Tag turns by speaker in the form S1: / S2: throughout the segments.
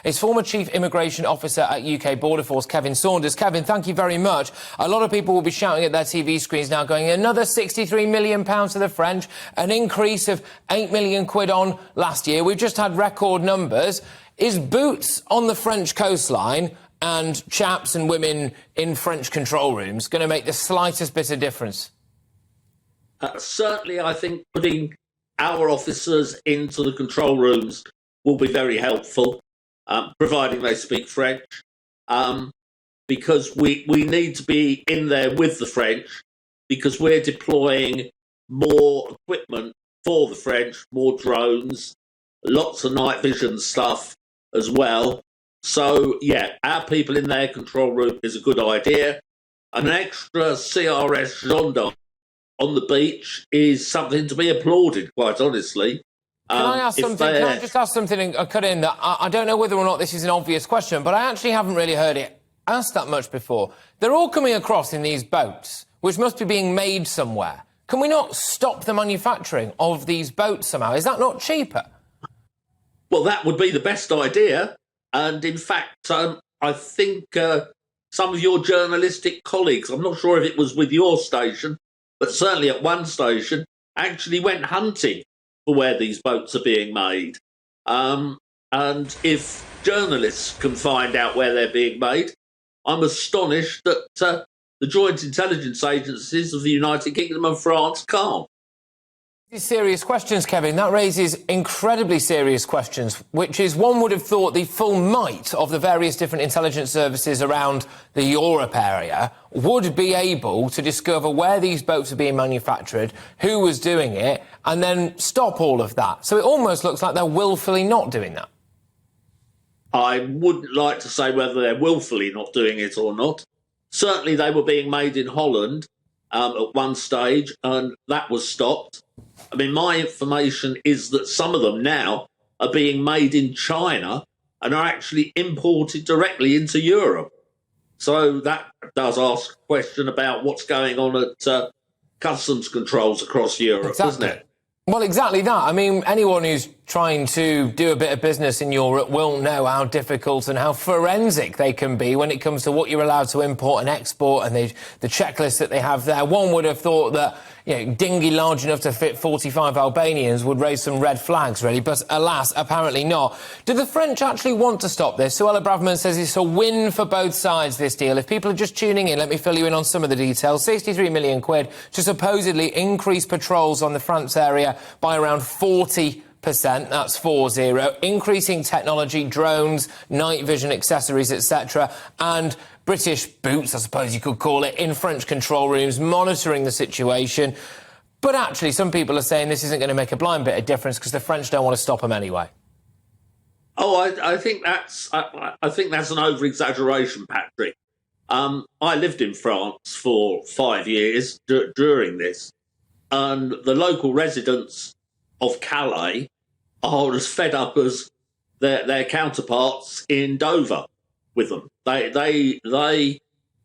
S1: is former Chief Immigration Officer at UK Border Force, Kevin Saunders. Kevin, thank you very much. A lot of people will be shouting at their TV screens now, going, another £63 million to the French, an increase of £8 million on last year. We've just had record numbers. Is boots on the French coastline and chaps and women in French control rooms going to make the slightest bit of difference?
S2: Certainly, I think putting our officers into the control rooms will be very helpful, providing they speak French, because we need to be in there with the French, because we're deploying more equipment for the French, more drones, lots of night vision stuff as well. So, yeah, our people in their control room is a good idea. An extra CRS gendarme on the beach is something to be applauded, quite honestly.
S1: Can I ask something? Can I just ask something and cut in that I don't know whether or not this is an obvious question, but I actually haven't really heard it asked that much before. They're all coming across in these boats, which must be being made somewhere. Can we not stop the manufacturing of these boats somehow? Is that not cheaper?
S2: Well, that would be the best idea. And in fact, I think some of your journalistic colleagues, I'm not sure if it was with your station, but certainly at one station, actually went hunting for where these boats are being made. And if journalists can find out where they're being made, I'm astonished that the joint intelligence agencies of the United Kingdom and France can't.
S1: These serious questions, Kevin. That raises incredibly serious questions, which is one would have thought the full might of the various different intelligence services around the Europe area would be able to discover where these boats are being manufactured, who was doing it, and then stop all of that. So it almost looks like they're willfully not doing that.
S2: I wouldn't like to say whether they're willfully not doing it or not. Certainly they were being made in Holland at one stage, and that was stopped. I mean, my information is that some of them now are being made in China and are actually imported directly into Europe. So that does ask a question about what's going on at customs controls across Europe, doesn't it?
S1: Well, exactly that. I mean, anyone who's trying to do a bit of business in Europe will know how difficult and how forensic they can be when it comes to what you're allowed to import and export and the checklist that they have there. One would have thought that, dinghy large enough to fit 45 Albanians would raise some red flags, really, but alas, apparently not. Do the French actually want to stop this? Suella Braverman says it's a win for both sides, this deal. If people are just tuning in, let me fill you in on some of the details. 63 million quid to supposedly increase patrols on the France area by around 40%. That's 40. Increasing technology, drones, night vision accessories, etc. And British boots, I suppose you could call it, in French control rooms, monitoring the situation. But actually, some people are saying this isn't going to make a blind bit of difference because the French don't want to stop them anyway.
S2: Oh, I think that's an over-exaggeration, Patrick. I lived in France for 5 years during this, and the local residents of Calais are as fed up as their counterparts in Dover with them. That's why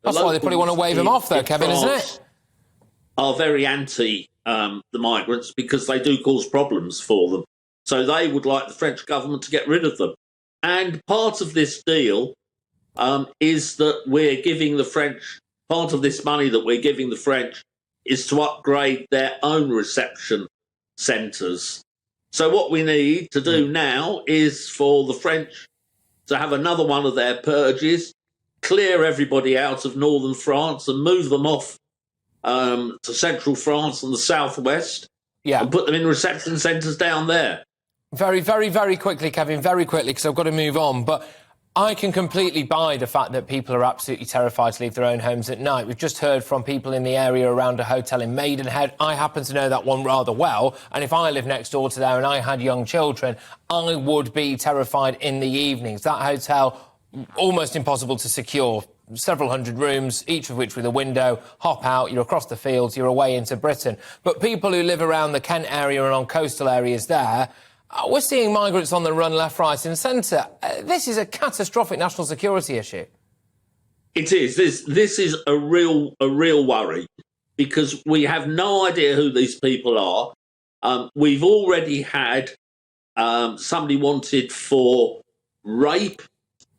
S1: they probably want to wave them off, though, Kevin, isn't it?
S2: Are very anti the migrants because they do cause problems for them. So they would like the French government to get rid of them. And part of this deal is that we're giving the French, part of this money that we're giving the French is to upgrade their own reception centres. So what we need to do now is for the French to have another one of their purges, clear everybody out of northern France and move them off to central France and the southwest, and put them in reception centres down there.
S1: Very, very, very quickly, Kevin, very quickly, because I've got to move on. But I can completely buy the fact that people are absolutely terrified to leave their own homes at night. We've just heard from people in the area around a hotel in Maidenhead. I happen to know that one rather well, and if I lived next door to there and I had young children, I would be terrified in the evenings. That hotel, almost impossible to secure. Several hundred rooms, each of which with a window. Hop out, you're across the fields, you're away into Britain. But people who live around the Kent area and on coastal areas there, we're seeing migrants on the run left, right and centre. This is a catastrophic national security issue.
S2: It is. This is a real worry because we have no idea who these people are. We've already had somebody wanted for rape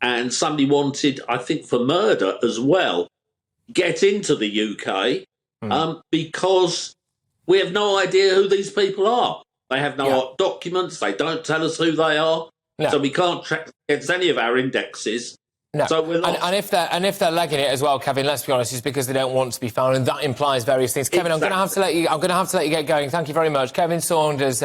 S2: and somebody wanted, I think, for murder as well, get into the UK because we have no idea who these people are. They have no documents. They don't tell us who they are.
S1: No.
S2: So we can't track against any of our indexes.
S1: No.
S2: So we're not.
S1: And if they're legging it as well, Kevin, let's be honest, it's because they don't want to be found, and that implies various things. Kevin, exactly. I'm going to have to let you get going. Thank you very much, Kevin Saunders.